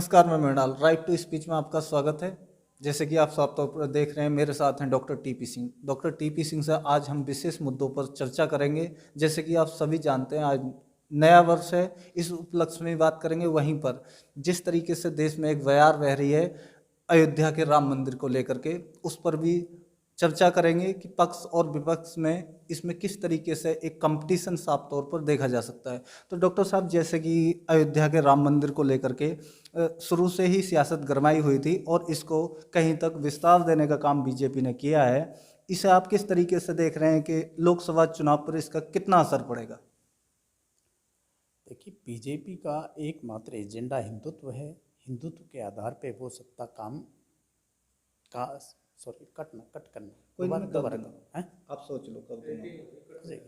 नमस्कार, मैं Mrinal. Right to speech में आपका स्वागत है। जैसे कि आप साफ तौर पर देख रहे हैं, मेरे साथ हैं doctor TP Singh. Doctor TP Singh से आज हम विशेष मुद्दों पर चर्चा करेंगे। जैसे कि आप सभी जानते हैं, आज नया वर्ष है। इस उपलक्ष्य में बात करेंगे। वहीं पर जिस तरीके से देश में एक बयार बह रही है अयोध्या के राम मंदिर को लेकर के, उस पर भी चर्चा करेंगे कि पक्ष और विपक्ष में इसमें किस तरीके से एक कंपटीशन साफ तौर पर देखा जा सकता है। तो डॉक्टर साहब, जैसे कि अयोध्या के राम मंदिर को लेकर के शुरू से ही सियासत गरमाई हुई थी और इसको कहीं तक विस्तार देने का काम बीजेपी ने किया है। इसे आप किस तरीके से देख रहे हैं कि लोकसभा चुनाव पर इसका कितना असर पड़ेगा? देखिए, बीजेपी का एकमात्र एजेंडा हिंदुत्व है। हिंदुत्व के आधार पे वो सत्ता काम का सॉरी कट करना कोई नहीं, दोबारा हैं? आप सोच लो कब देना। जी।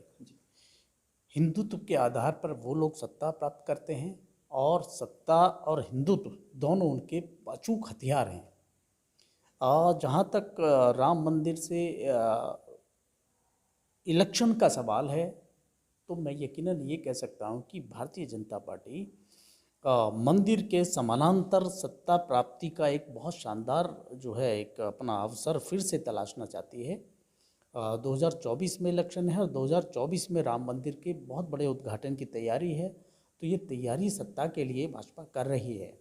हिंदुत्व के आधार पर वो लोग सत्ता प्राप्त करते हैं और सत्ता और हिंदुत्व दोनों उनके अचूक हथियार हैं। जहाँ तक राम मंदिर से इलेक्शन का सवाल है, तो मैं यकीनन ये कह सकता हूँ कि भारतीय जनता पार्टी मंदिर के समानांतर सत्ता प्राप्ति का एक बहुत शानदार जो है एक अपना अवसर फिर से तलाशना चाहती है। 2024 में इलेक्शन है और 2024 में राम मंदिर के बहुत बड़े उद्घाटन की तैयारी है। तो ये तैयारी सत्ता के लिए भाजपा कर रही है।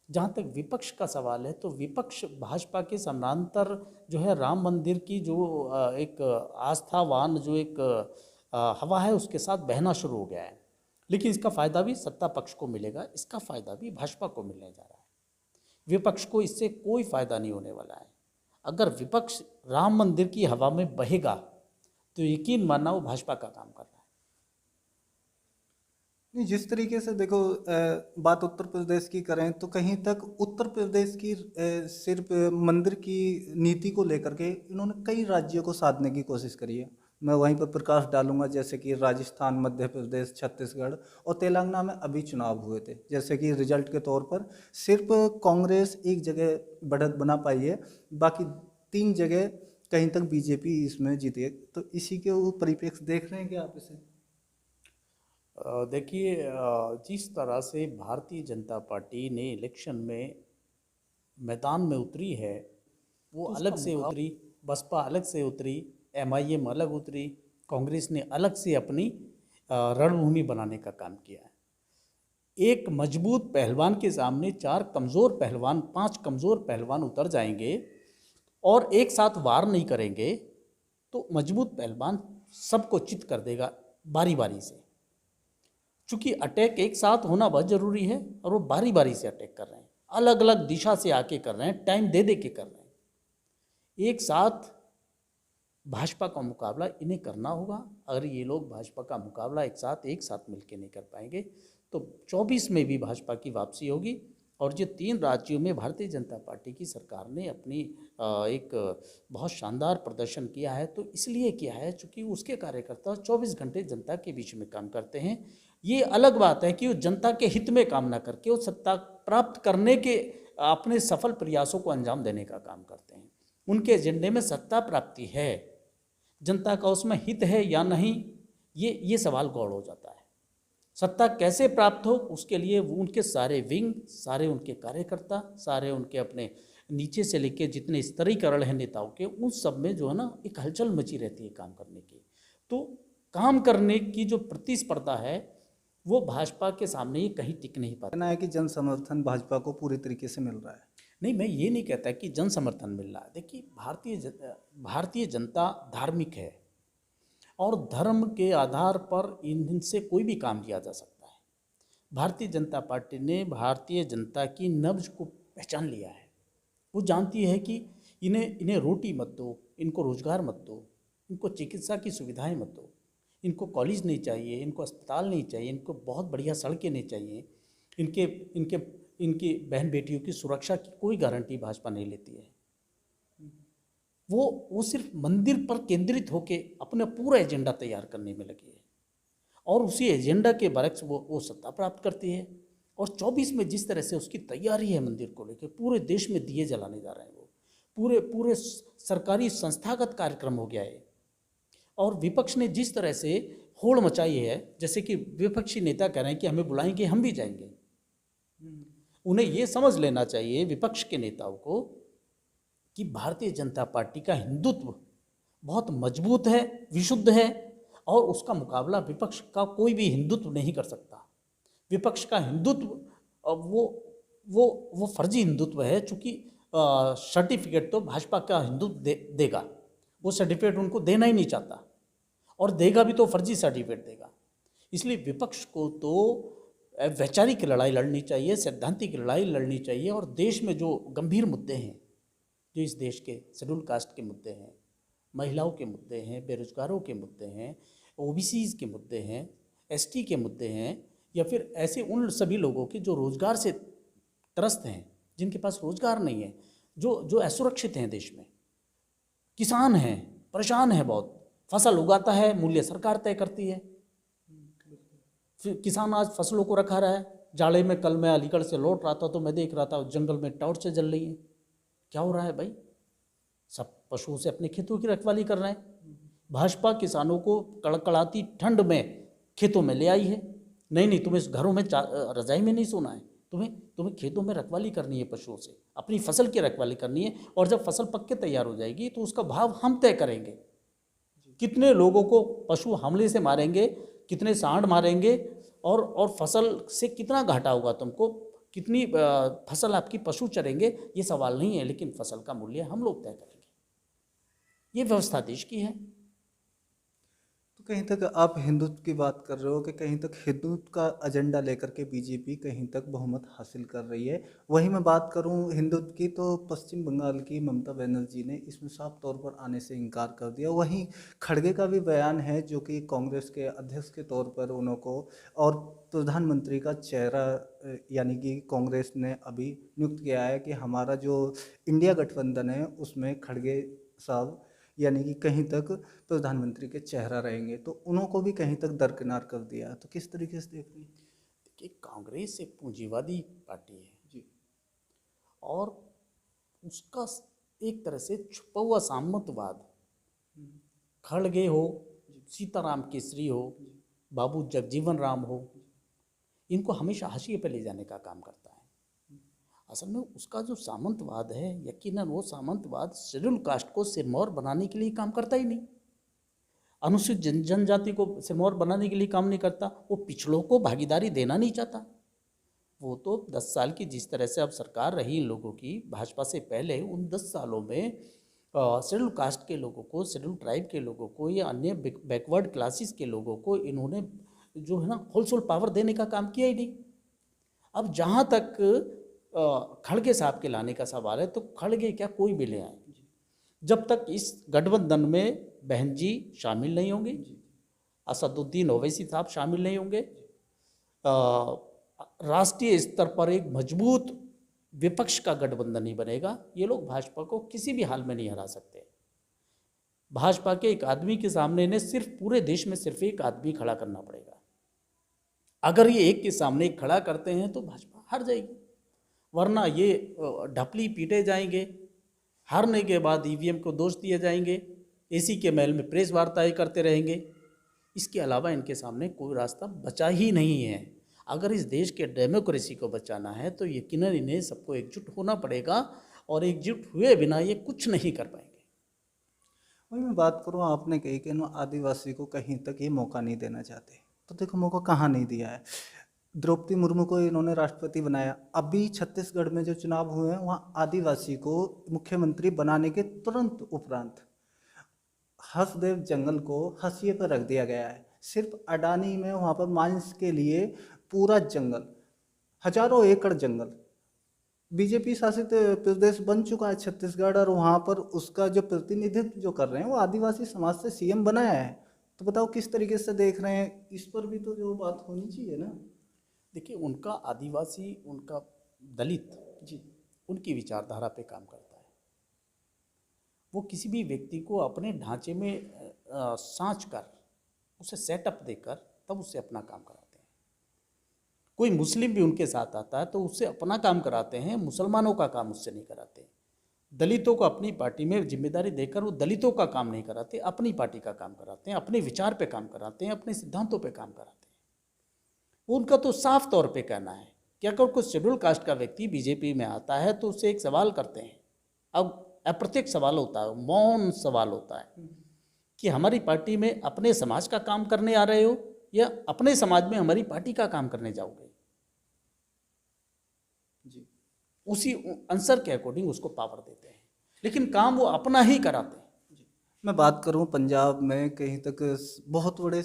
जहाँ तक विपक्ष का सवाल है, तो विपक्ष भाजपा के समानांतर जो है राम मंदिर की जो एक आस्थावान जो एक हवा है उसके साथ बहना शुरू हो गया है। लेकिन इसका फ़ायदा भी सत्ता पक्ष को मिलेगा, इसका फ़ायदा भी भाजपा को मिलने जा रहा है। विपक्ष को इससे कोई फ़ायदा नहीं होने वाला है। अगर विपक्ष राम मंदिर की हवा में बहेगा तो यकीन मानना वो भाजपा का काम कर रहा है। नहीं, जिस तरीके से देखो, बात उत्तर प्रदेश की करें तो कहीं तक उत्तर प्रदेश की सिर्फ मंदिर की नीति को लेकर के इन्होंने कई राज्यों को साधने की कोशिश करी है। मैं वहीं पर प्रकाश डालूंगा, जैसे कि राजस्थान, मध्य प्रदेश, छत्तीसगढ़ और तेलंगाना में अभी चुनाव हुए थे। जैसे कि रिजल्ट के तौर पर सिर्फ कांग्रेस एक जगह बढ़त बना पाई है, बाकी 3 जगह कहीं तक बीजेपी इसमें जीती है। तो इसी के वो परिप्रेक्ष्य देख रहे हैं क्या आप इसे? देखिए, जिस तरह से भारतीय जनता पार्टी ने इलेक्शन में मैदान में उतरी है, वो तो अलग उसका से मुकाबला उतरी, बसपा अलग से उतरी, एमआईएम अलग उतरी, कांग्रेस ने अलग से अपनी रणभूमि बनाने का काम किया है। एक मजबूत पहलवान के सामने 4 कमज़ोर पहलवान, 5 कमज़ोर पहलवान उतर जाएंगे और एक साथ वार नहीं करेंगे तो मजबूत पहलवान सबको चित कर देगा बारी बारी से। चूँकि अटैक एक साथ होना बहुत ज़रूरी है और वो बारी बारी से अटैक कर रहे हैं, अलग अलग दिशा से आके कर रहे हैं, टाइम दे दे के कर रहे हैं। एक साथ भाजपा का मुकाबला इन्हें करना होगा। अगर ये लोग भाजपा का मुकाबला एक साथ मिलकर नहीं कर पाएंगे तो 24 में भी भाजपा की वापसी होगी। और जो 3 राज्यों में भारतीय जनता पार्टी की सरकार ने अपनी एक बहुत शानदार प्रदर्शन किया है, तो इसलिए किया है चूँकि उसके कार्यकर्ता 24 घंटे जनता के बीच में काम करते हैं। ये अलग बात है कि वो जनता के हित में काम ना करके वो सत्ता प्राप्त करने के अपने सफल प्रयासों को अंजाम देने का काम करते हैं। उनके एजेंडे में सत्ता प्राप्ति है, जनता का उसमें हित है या नहीं, ये सवाल गौड़ हो जाता है। सत्ता कैसे प्राप्त हो, उसके लिए वो उनके सारे विंग, सारे उनके कार्यकर्ता, सारे उनके अपने नीचे से लेकर जितने स्तरीकरण हैं नेताओं के, उन सब में जो है ना एक हलचल मची रहती है काम करने की। तो काम करने की जो प्रतिस्पर्धा है वो भाजपा के सामने ये कहीं टिक नहीं पाता। कहना है कि जन समर्थन भाजपा को पूरी तरीके से मिल रहा है। नहीं, मैं ये नहीं कहता कि जन समर्थन मिल रहा है। देखिए, भारतीय जनता धार्मिक है और धर्म के आधार पर इनसे कोई भी काम लिया जा सकता है। भारतीय जनता पार्टी ने भारतीय जनता की नब्ज को पहचान लिया है। वो जानती है कि इन्हें रोटी मत दो, इनको रोजगार मत दो, इनको चिकित्सा की सुविधाएं मत दो, इनको कॉलेज नहीं चाहिए, इनको अस्पताल नहीं चाहिए, इनको बहुत बढ़िया सड़कें नहीं चाहिए, इनके इनके इनकी बहन बेटियों की सुरक्षा की कोई गारंटी भाजपा नहीं लेती है। वो सिर्फ मंदिर पर केंद्रित होकर अपना पूरा एजेंडा तैयार करने में लगी है और उसी एजेंडा के बरक्स वो सत्ता प्राप्त करती है। और 24 में जिस तरह से उसकी तैयारी है मंदिर को लेकर, पूरे देश में दिए जलाने जा रहे हैं वो, पूरे सरकारी संस्थागत कार्यक्रम हो गया है। और विपक्ष ने जिस तरह से होड़ मचाई है, जैसे कि विपक्षी नेता कह रहे हैं कि हमें बुलाएंगे हम भी जाएंगे, उन्हें ये समझ लेना चाहिए विपक्ष के नेताओं को कि भारतीय जनता पार्टी का हिंदुत्व बहुत मजबूत है, विशुद्ध है, और उसका मुकाबला विपक्ष का कोई भी हिंदुत्व नहीं कर सकता। विपक्ष का हिंदुत्व वो फर्जी हिंदुत्व है, चूंकि सर्टिफिकेट तो भाजपा का हिंदुत्व देगा, वो सर्टिफिकेट उनको देना ही नहीं चाहता, और देगा भी तो फर्जी सर्टिफिकेट देगा। इसलिए विपक्ष को तो वैचारिक लड़ाई लड़नी चाहिए, सैद्धांतिक लड़ाई लड़नी चाहिए, और देश में जो गंभीर मुद्दे हैं, जो इस देश के शेड्यूल कास्ट के मुद्दे हैं, महिलाओं के मुद्दे हैं, बेरोजगारों के मुद्दे हैं, ओबीसीज के मुद्दे हैं, एसटी के मुद्दे हैं, या फिर ऐसे उन सभी लोगों के जो रोजगार से त्रस्त हैं, जिनके पास रोजगार नहीं है, जो असुरक्षित हैं देश में, किसान हैं, परेशान है बहुत, फसल उगाता है, मूल्य सरकार तय करती है, फिर किसान आज फसलों को रखा रहा है। जाड़े में कल मैं अलीगढ़ से लौट रहा था तो मैं देख रहा था जंगल में टॉर्चें जल रही हैं। क्या हो रहा है भाई? सब पशुओं से अपने खेतों की रखवाली कर रहे हैं। भाजपा किसानों को कड़कड़ाती ठंड में खेतों में ले आई है। नहीं, तुम्हें घरों में रजाई में नहीं सोना है, तुम्हें खेतों में रखवाली करनी है, पशुओं से अपनी फसल की रखवाली करनी है, और जब फसल पक के तैयार हो जाएगी तो उसका भाव हम तय करेंगे। कितने लोगों को पशु हमले से मारेंगे, कितने सांड मारेंगे, और फसल से कितना घाटा होगा तुमको, कितनी फसल आपकी पशु चरेंगे, ये सवाल नहीं है, लेकिन फसल का मूल्य हम लोग तय करेंगे। ये व्यवस्था देश की है। तो कहीं तक आप हिंदुत्व की बात कर रहे हो कि कहीं तक हिंदुत्व का एजेंडा लेकर के बीजेपी कहीं तक बहुमत हासिल कर रही है। वहीं मैं बात करूं हिंदुत्व की तो पश्चिम बंगाल की ममता बनर्जी ने इसमें साफ तौर पर आने से इनकार कर दिया। वहीं खड़गे का भी बयान है, जो कि कांग्रेस के अध्यक्ष के तौर पर उनको और प्रधानमंत्री का चेहरा यानी कि कांग्रेस ने अभी नियुक्त किया है कि हमारा जो इंडिया गठबंधन है उसमें खड़गे साहब यानी कि कहीं तक प्रधानमंत्री के चेहरा रहेंगे, तो उनको भी कहीं तक दरकिनार कर दिया। तो किस तरीके से देख रही हैं? देखिए, कांग्रेस एक पूंजीवादी पार्टी है जी, और उसका एक तरह से छुपा हुआ सामंतवाद, खड़गे हो, सीताराम केसरी हो, बाबू जगजीवन राम हो, इनको हमेशा हाशिए पर ले जाने का काम करता है। असल में उसका जो सामंतवाद है, यकीनन वो सामंतवाद शेड्यूल कास्ट को सिरमौर बनाने के लिए काम करता ही नहीं, अनुसूचित जनजाति को सिरमौर बनाने के लिए काम नहीं करता, वो पिछड़ों को भागीदारी देना नहीं चाहता। वो तो 10 साल की जिस तरह से अब सरकार रही इन लोगों की भाजपा से पहले, उन 10 सालों में शेड्यूल कास्ट के लोगों को, शेड्यूल ट्राइब के लोगों को या अन्य बैकवर्ड क्लासेस के लोगों को इन्होंने जो है ना होलसेल पावर देने का काम किया ही नहीं। अब जहाँ तक खड़गे साहब के लाने का सवाल है, तो खड़गे क्या कोई भी ले आए, जब तक इस गठबंधन में बहन जी शामिल नहीं होंगे, असदुद्दीन ओवैसी साहब शामिल नहीं होंगे, राष्ट्रीय स्तर पर एक मजबूत विपक्ष का गठबंधन नहीं बनेगा, ये लोग भाजपा को किसी भी हाल में नहीं हरा सकते। भाजपा के एक आदमी के सामने इन्हें सिर्फ पूरे देश में सिर्फ एक आदमी खड़ा करना पड़ेगा। अगर ये एक के सामने एक खड़ा करते हैं तो भाजपा हार जाएगी, वरना ये ढपली पीटे जाएंगे, हारने के बाद ईवीएम को दोष दिए जाएंगे, एसी के महल में प्रेस वार्ताएं करते रहेंगे। इसके अलावा इनके सामने कोई रास्ता बचा ही नहीं है। अगर इस देश के डेमोक्रेसी को बचाना है तो यकीनन इन्हें सबको एकजुट होना पड़ेगा, और एकजुट हुए बिना ये कुछ नहीं कर पाएंगे। वही मैं बात करूँ, आपने कही कि ना आदिवासी को कहीं तक ये मौका नहीं देना चाहते, तो देखो मौका कहाँ नहीं दिया है। द्रौपदी मुर्मू को इन्होंने राष्ट्रपति बनाया, अभी छत्तीसगढ़ में जो चुनाव हुए हैं वहाँ आदिवासी को मुख्यमंत्री बनाने के तुरंत उपरांत हंसदेव जंगल को हाशिए पर रख दिया गया है। सिर्फ अडानी में वहाँ पर माइंस के लिए पूरा जंगल, हजारों एकड़ जंगल बीजेपी शासित प्रदेश बन चुका है छत्तीसगढ़, और वहाँ पर उसका जो प्रतिनिधित्व जो कर रहे हैं वो आदिवासी समाज से सीएम बनाया है। तो बताओ किस तरीके से देख रहे हैं, इस पर भी तो जो बात होनी चाहिए ना। देखिए, उनका आदिवासी, उनका दलित जी, उनकी विचारधारा पे काम करता है। वो किसी भी व्यक्ति को अपने ढांचे में सांच कर, उसे सेटअप देकर तब उससे अपना काम कराते हैं। कोई मुस्लिम भी उनके साथ आता है तो उससे अपना काम कराते हैं, मुसलमानों का काम उससे नहीं कराते। दलितों को अपनी पार्टी में जिम्मेदारी देकर वो दलितों का काम नहीं कराते, अपनी पार्टी का काम कराते हैं, अपने विचार पे काम कराते हैं, अपने सिद्धांतों पे काम कराते हैं। उनका तो साफ तौर पे कहना है कि अगर कोई शेड्यूल कास्ट का व्यक्ति बीजेपी में आता है तो उससे एक सवाल करते हैं, अब अप्रत्यक्ष सवाल होता है, मौन सवाल होता है कि हमारी पार्टी में अपने समाज का काम करने आ रहे हो या अपने समाज में हमारी पार्टी का काम करने जाओगे। जी। उसी आंसर के अकॉर्डिंग उसको पावर देते हैं, लेकिन काम वो अपना ही कराते हैं। मैं बात करूं पंजाब में कहीं तक बहुत बड़े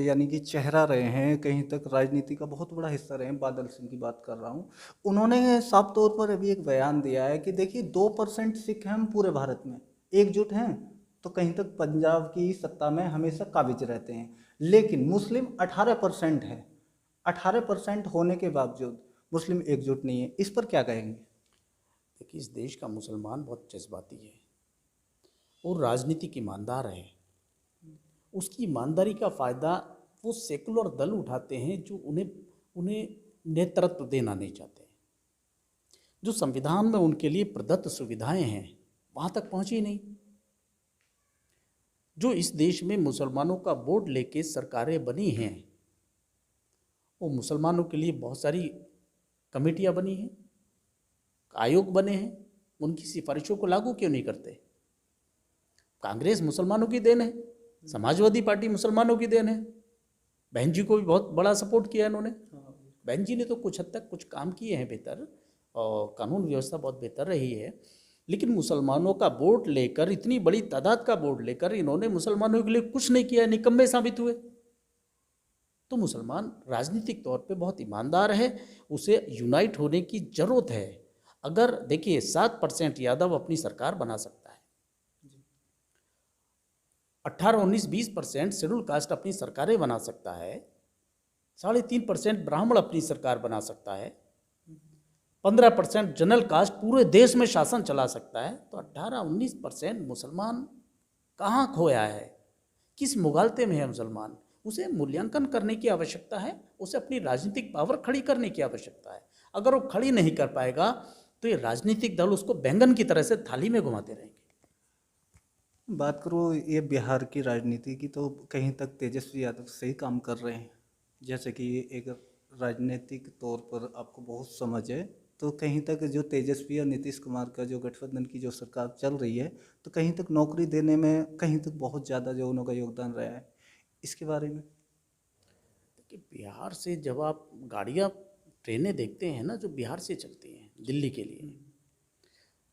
यानी कि चेहरा रहे हैं, कहीं तक राजनीति का बहुत बड़ा हिस्सा रहे हैं, बादल सिंह की बात कर रहा हूं। उन्होंने साफ तौर पर अभी एक बयान दिया है कि देखिए 2% सिख हैं हम पूरे भारत में, एकजुट हैं तो कहीं तक पंजाब की सत्ता में हमेशा काबिज रहते हैं, लेकिन मुस्लिम 18% है, 18% होने के बावजूद मुस्लिम एकजुट नहीं है। इस पर क्या कहेंगे? देखिए, इस देश का मुसलमान बहुत जज्बाती है और राजनीतिक ईमानदार है। उसकी ईमानदारी का फ़ायदा वो सेकुलर दल उठाते हैं जो उन्हें उन्हें नेतृत्व देना नहीं चाहते। जो संविधान में उनके लिए प्रदत्त सुविधाएं हैं वहाँ तक पहुँची नहीं। जो इस देश में मुसलमानों का वोट लेके सरकारें बनी हैं, वो मुसलमानों के लिए बहुत सारी कमेटियाँ बनी हैं, आयोग बने हैं, उनकी सिफारिशों को लागू क्यों नहीं करते? कांग्रेस मुसलमानों की देन है, समाजवादी पार्टी मुसलमानों की देन है। बहन जी को भी बहुत बड़ा सपोर्ट किया इन्होंने। बहन जी ने तो कुछ हद तक कुछ काम किए हैं बेहतर, और कानून व्यवस्था बहुत बेहतर रही है, लेकिन मुसलमानों का वोट लेकर, इतनी बड़ी तादाद का वोट लेकर इन्होंने मुसलमानों के लिए कुछ नहीं किया, निकम्मे साबित हुए। तो मुसलमान राजनीतिक तौर पे बहुत ईमानदार है, उसे यूनाइट होने की ज़रूरत है। अगर देखिए 7% यादव अपनी सरकार बना सकता है, 18, 19, 20% शेड्यूल कास्ट अपनी सरकारें बना सकता है, 3.5% ब्राह्मण अपनी सरकार बना सकता है, 15% जनरल कास्ट पूरे देश में शासन चला सकता है, तो 18-19% मुसलमान कहाँ खोया है, किस मुगालते में है मुसलमान? उसे मूल्यांकन करने की आवश्यकता है, उसे अपनी राजनीतिक पावर खड़ी करने की आवश्यकता है। अगर वो खड़ी नहीं कर पाएगा तो ये राजनीतिक दल उसको बैंगन की तरह से थाली में घुमाते रहेंगे। बात करो ये बिहार की राजनीति की, तो कहीं तक तेजस्वी यादव सही काम कर रहे हैं। जैसे कि एक राजनीतिक तौर पर आपको बहुत समझ है, तो कहीं तक जो तेजस्वी और नीतीश कुमार का जो गठबंधन की जो सरकार चल रही है, तो कहीं तक नौकरी देने में कहीं तक बहुत ज़्यादा जो उनका योगदान रहा है, इसके बारे में? कि बिहार से जब आप गाड़ियाँ ट्रेनें देखते हैं ना जो बिहार से चलती हैं दिल्ली के लिए,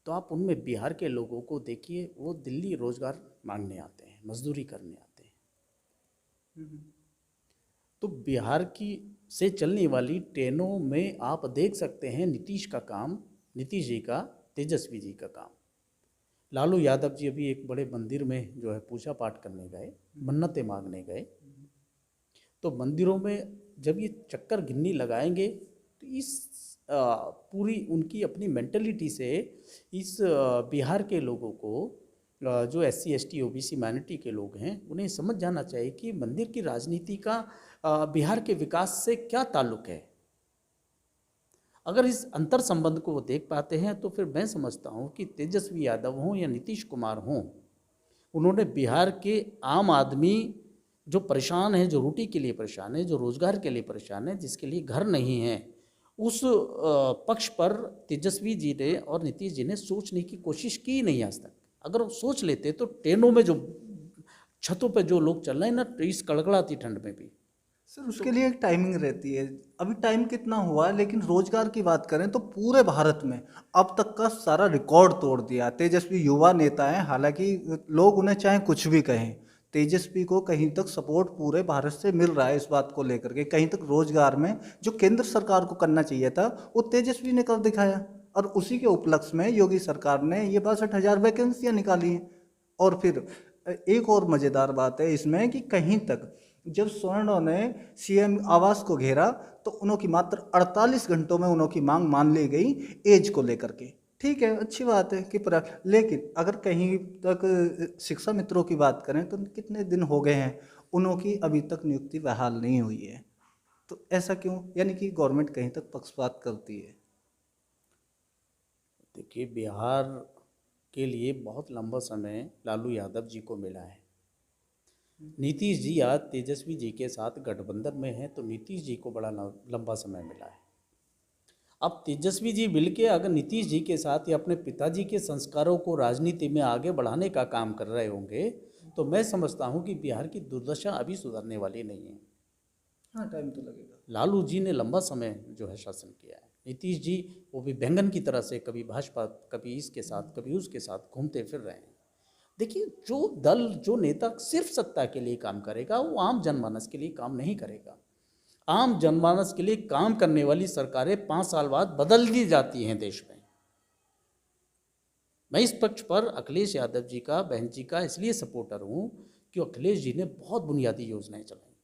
तो आप उनमें बिहार के लोगों को देखिए, वो दिल्ली रोजगार मांगने आते हैं, मजदूरी करने आते हैं। तो बिहार की से चलने वाली ट्रेनों में आप देख सकते हैं नीतीश का काम, नीतीश जी का, तेजस्वी जी का काम। लालू यादव जी अभी एक बड़े मंदिर में जो है पूजा पाठ करने गए, मन्नतें मांगने गए, तो मंदिरों में जब ये चक्कर गिन्नी लगाएंगे तो इस पूरी उनकी अपनी मेंटलिटी से इस बिहार के लोगों को, जो SC ST OBC माइनॉरिटी के लोग हैं, उन्हें समझ जाना चाहिए कि मंदिर की राजनीति का बिहार के विकास से क्या ताल्लुक है। अगर इस अंतर संबंध को वो देख पाते हैं तो फिर मैं समझता हूँ कि तेजस्वी यादव हों या नीतीश कुमार हों, उन्होंने बिहार के आम आदमी जो परेशान है, जो रोटी के लिए परेशान है, जो रोज़गार के लिए परेशान है, जिसके लिए घर नहीं है, उस पक्ष पर तेजस्वी जी ने और नीतीश जी ने सोचने की कोशिश की नहीं आज तक। अगर वो सोच लेते तो ट्रेनों में जो छतों पे जो लोग चल रहे हैं ना, इस कड़कड़ाती ठंड में भी। सर उसके लिए एक टाइमिंग रहती है। अभी टाइम कितना हुआ है, लेकिन रोजगार की बात करें तो पूरे भारत में अब तक का सारा रिकॉर्ड तोड़ दिया। तेजस्वी युवा नेता हैं, हालांकि लोग उन्हें चाहे कुछ भी कहें, तेजस्वी को कहीं तक सपोर्ट पूरे भारत से मिल रहा है इस बात को लेकर के। कहीं तक रोजगार में जो केंद्र सरकार को करना चाहिए था वो तेजस्वी ने कर दिखाया, और उसी के उपलक्ष्य में योगी सरकार ने ये 62,000 वैकेंसियाँ निकाली हैं। और फिर एक और मज़ेदार बात है इसमें कि कहीं तक जब स्वर्णों ने CM आवास को घेरा तो उनकी मात्र 48 घंटों में उनकी मांग मान ली गई एज को लेकर के। ठीक है, अच्छी बात है कि लेकिन अगर कहीं तक शिक्षा मित्रों की बात करें तो कितने दिन हो गए हैं उनकी अभी तक नियुक्ति बहाल नहीं हुई है। तो ऐसा क्यों? यानी कि गवर्नमेंट कहीं तक पक्षपात करती है। देखिए, बिहार के लिए बहुत लंबा समय लालू यादव जी को मिला है। नीतीश जी आज तेजस्वी जी के साथ गठबंधन में हैं, तो नीतीश जी को बड़ा लंबा समय मिला है। अब तेजस्वी जी मिलके अगर नीतीश जी के साथ या अपने पिताजी के संस्कारों को राजनीति में आगे बढ़ाने का काम कर रहे होंगे तो मैं समझता हूँ कि बिहार की दुर्दशा अभी सुधरने वाली नहीं है। हाँ, टाइम तो लगेगा। लालू जी ने लंबा समय जो है शासन किया है, नीतीश जी वो भी बैंगन की तरह से कभी भाजपा कभी इसके साथ कभी उसके साथ घूमते फिर रहे हैं। देखिए, जो दल जो नेता सिर्फ सत्ता के लिए काम करेगा वो आम जनमानस के लिए काम नहीं करेगा। आम जनमानस के लिए काम करने वाली सरकारें 5 साल बाद बदल दी जाती हैं देश में। मैं इस पक्ष पर अखिलेश यादव जी का, बहन जी का इसलिए सपोर्टर हूँ कि अखिलेश जी ने बहुत बुनियादी योजनाएं चलाई,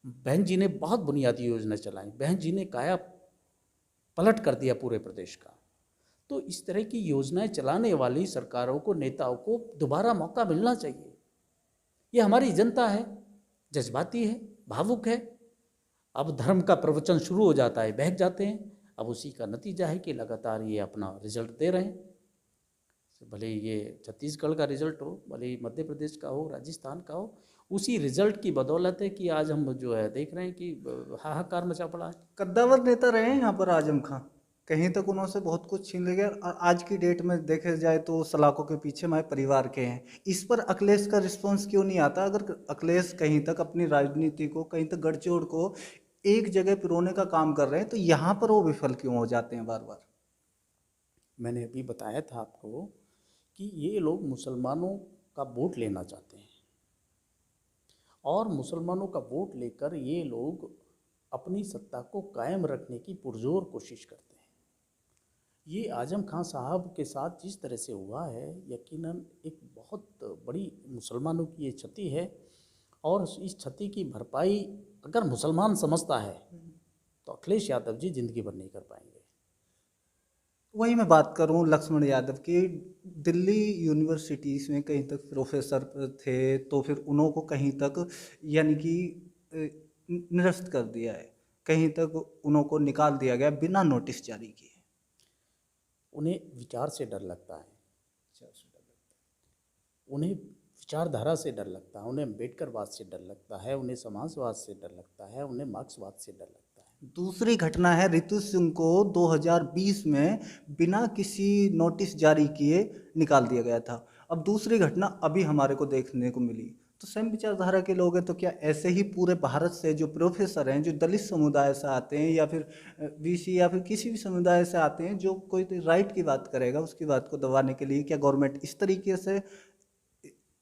बहन जी ने बहुत बुनियादी योजना चलाई, बहन जी ने काया पलट कर दिया पूरे प्रदेश का। तो इस तरह की योजनाएं चलाने वाली सरकारों को, नेताओं को दोबारा मौका मिलना चाहिए। ये हमारी जनता है, जज्बाती है, भावुक है। अब धर्म का प्रवचन शुरू हो जाता है, बहक जाते हैं। अब उसी का नतीजा है कि लगातार ये अपना रिजल्ट दे रहे हैं। भले ये छत्तीसगढ़ का रिजल्ट हो, भले ही मध्य प्रदेश का हो, राजस्थान का हो, उसी रिजल्ट की बदौलत है कि आज हम जो है देख रहे हैं कि हाहाकार मचा पड़ा है। कद्दावर नेता रहे हैं यहाँ पर आजम खां, कहीं तक उन्होंने बहुत कुछ छीन लिया और आज की डेट में देखे जाए तो सलाखों के पीछे हमारे परिवार के हैं। इस पर अखिलेश का रिस्पॉन्स क्यों नहीं आता? अगर अखिलेश कहीं तक अपनी राजनीति को, कहीं तक गठजोड़ को एक जगह पिरोने का काम कर रहे हैं तो यहाँ पर वो विफल क्यों हो जाते हैं बार बार? मैंने अभी बताया था आपको कि ये लोग मुसलमानों का वोट लेना चाहते हैं और मुसलमानों का वोट लेकर ये लोग अपनी सत्ता को कायम रखने की पुरजोर कोशिश करते हैं। ये आजम खान साहब के साथ जिस तरह से हुआ है, यकीनन एक बहुत बड़ी मुसलमानों की ये क्षति है और इस क्षति की भरपाई अगर मुसलमान समझता है तो अखिलेश यादव जी जिंदगी भर नहीं कर पाएंगे। वही मैं बात करूं लक्ष्मण यादव की, दिल्ली यूनिवर्सिटीज़ में कहीं तक प्रोफेसर थे तो फिर उनको कहीं तक यानी कि निरस्त कर दिया है, कहीं तक उनको निकाल दिया गया बिना नोटिस जारी किए। उन्हें विचार से डर लगता है, उन्हें विचारधारा से डर लगता है, उन्हें अम्बेडकरवाद से डर लगता है, उन्हें समाजवाद से डर लगता है, उन्हें मार्क्सवाद से डर लगता है। दूसरी घटना है ऋतु सिंह को 2020 में बिना किसी नोटिस जारी किए निकाल दिया गया था। अब दूसरी घटना अभी हमारे को देखने को मिली। तो सेम विचारधारा के लोग हैं तो क्या ऐसे ही पूरे भारत से जो प्रोफेसर हैं, जो दलित समुदाय से आते हैं या फिर बीसी या फिर किसी भी समुदाय से आते हैं, जो कोई राइट की बात करेगा उसकी बात को दबाने के लिए क्या गवर्नमेंट इस तरीके से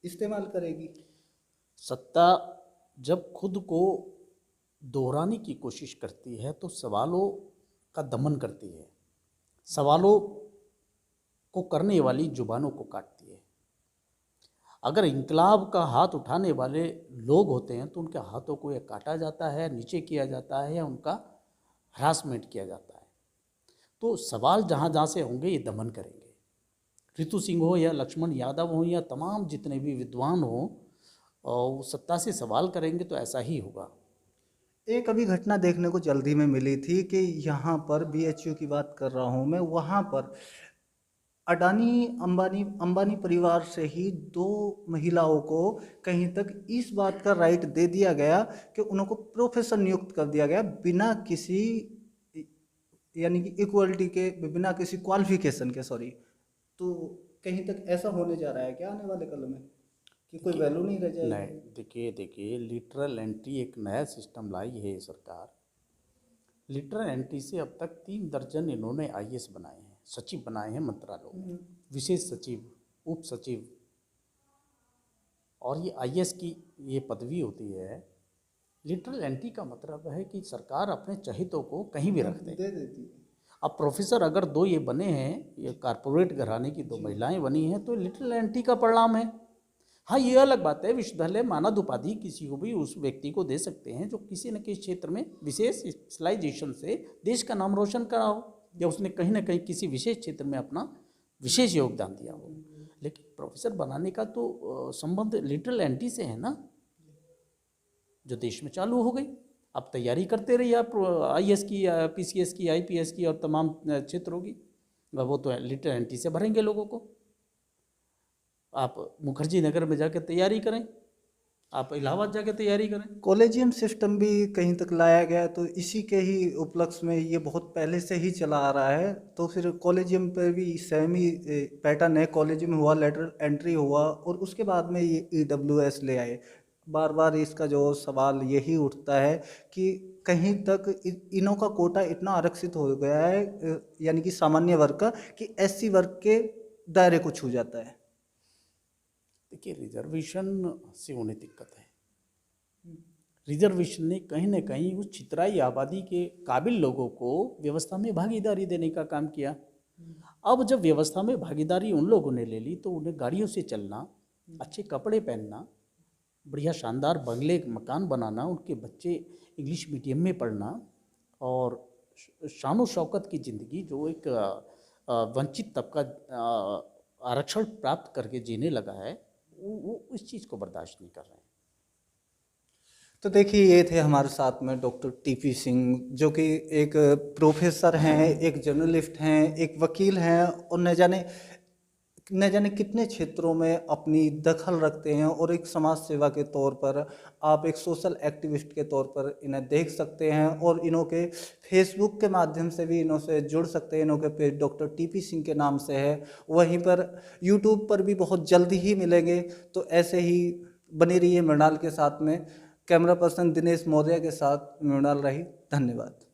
इस्तेमाल करेगी? सत्ता जब खुद को दोहराने की कोशिश करती है तो सवालों का दमन करती है, सवालों को करने वाली जुबानों को काटती है। अगर इंकलाब का हाथ उठाने वाले लोग होते हैं तो उनके हाथों को या काटा जाता है, नीचे किया जाता है या उनका हरासमेंट किया जाता है। तो सवाल जहाँ जहाँ से होंगे ये दमन करेंगे। ऋतु सिंह हो या लक्ष्मण यादव हो या तमाम जितने भी विद्वान हो, वो सत्ता से सवाल करेंगे तो ऐसा ही होगा। एक अभी घटना देखने को जल्दी में मिली थी कि यहाँ पर बीएचयू की बात कर रहा हूँ मैं, वहाँ पर अडानी अंबानी परिवार से ही 2 महिलाओं को कहीं तक इस बात का राइट दे दिया गया कि उनको प्रोफेसर नियुक्त कर दिया गया बिना किसी यानी कि इक्वलिटी के, बिना किसी क्वालिफिकेशन के, सॉरी। तो कहीं तक ऐसा होने जा रहा है क्या आने वाले कल में कि कोई वैल्यू नहीं रह जाएगी? नहीं, देखिए लिटरल एंट्री एक नया सिस्टम लाई है ये सरकार। लिटरल एंट्री से अब तक 3 दर्जन इन्होंने आईएएस बनाए हैं, सचिव बनाए हैं मंत्रालयों में, विशेष सचिव, उप सचिव। और ये आईएएस की ये पदवी होती है। लिटरल एंट्री का मतलब है कि सरकार अपने चहितों को कहीं भी रख दे देती है। अब प्रोफेसर अगर 2 ये बने हैं, ये कारपोरेट घराने की 2 महिलाएं बनी हैं, तो लिटरल एंट्री का परिणाम है। हाँ, ये अलग बात है, विश्वविद्यालय मानद उपाधि किसी को भी उस व्यक्ति को दे सकते हैं जो किसी न किसी क्षेत्र में विशेष स्पेशलाइजेशन से देश का नाम रोशन करा हो या उसने कहीं ना कहीं किसी विशेष क्षेत्र में अपना विशेष योगदान दिया हो। लेकिन प्रोफेसर बनाने का तो संबंध लिटरल एंट्री से है ना, जो देश में चालू हो गई। अब तैयारी करते रहिए आप आईएएस की, पीसीएस की, आईपीएस की और तमाम क्षेत्रों की, वो तो लिटरल एंट्री से भरेंगे लोगों को। आप मुखर्जी नगर में जाकर तैयारी करें, आप इलाहाबाद जाके तैयारी करें। कॉलेजियम सिस्टम भी कहीं तक लाया गया, तो इसी के ही उपलक्ष्य में ये बहुत पहले से ही चला आ रहा है। तो फिर कॉलेजियम पे भी सेम ही पैटर्न है, कॉलेजियम हुआ, लेटरल एंट्री हुआ, और उसके बाद में ये EWS ले आए। बार बार इसका जो सवाल यही उठता है कि कहीं तक इनों का कोटा इतना आरक्षित हो गया है, यानी कि सामान्य वर्ग का, कि SC वर्ग के दायरे को छू जाता है। देखिए, रिजर्वेशन से उन्हें दिक्कत है। रिजर्वेशन ने कहीं ना कहीं उस छितराई आबादी के काबिल लोगों को व्यवस्था में भागीदारी देने का काम किया। अब जब व्यवस्था में भागीदारी उन लोगों ने ले ली तो उन्हें गाड़ियों से चलना, अच्छे कपड़े पहनना, बढ़िया शानदार बंगले मकान बनाना, उनके बच्चे इंग्लिश मीडियम में पढ़ना और शान शौकत की ज़िंदगी जो एक वंचित तबका आरक्षण प्राप्त करके जीने लगा है, वो इस चीज़ को बर्दाश्त नहीं कर रहे हैं। तो देखिए, ये थे हमारे साथ में डॉक्टर TP सिंह, जो कि एक प्रोफेसर हैं, एक जर्नलिस्ट हैं, एक वकील हैं, और न जाने कितने क्षेत्रों में अपनी दखल रखते हैं। और एक समाज सेवा के तौर पर, आप एक सोशल एक्टिविस्ट के तौर पर इन्हें देख सकते हैं, और इन्हों के फेसबुक के माध्यम से भी इन्हों से जुड़ सकते हैं। इन्हों के पेज डॉक्टर TP सिंह के नाम से है। वहीं पर यूट्यूब पर भी बहुत जल्दी ही मिलेंगे। तो ऐसे ही बनी रहिए मृणाल के साथ में। कैमरा पर्सन दिनेश मौर्य के साथ मृणाल रही। धन्यवाद।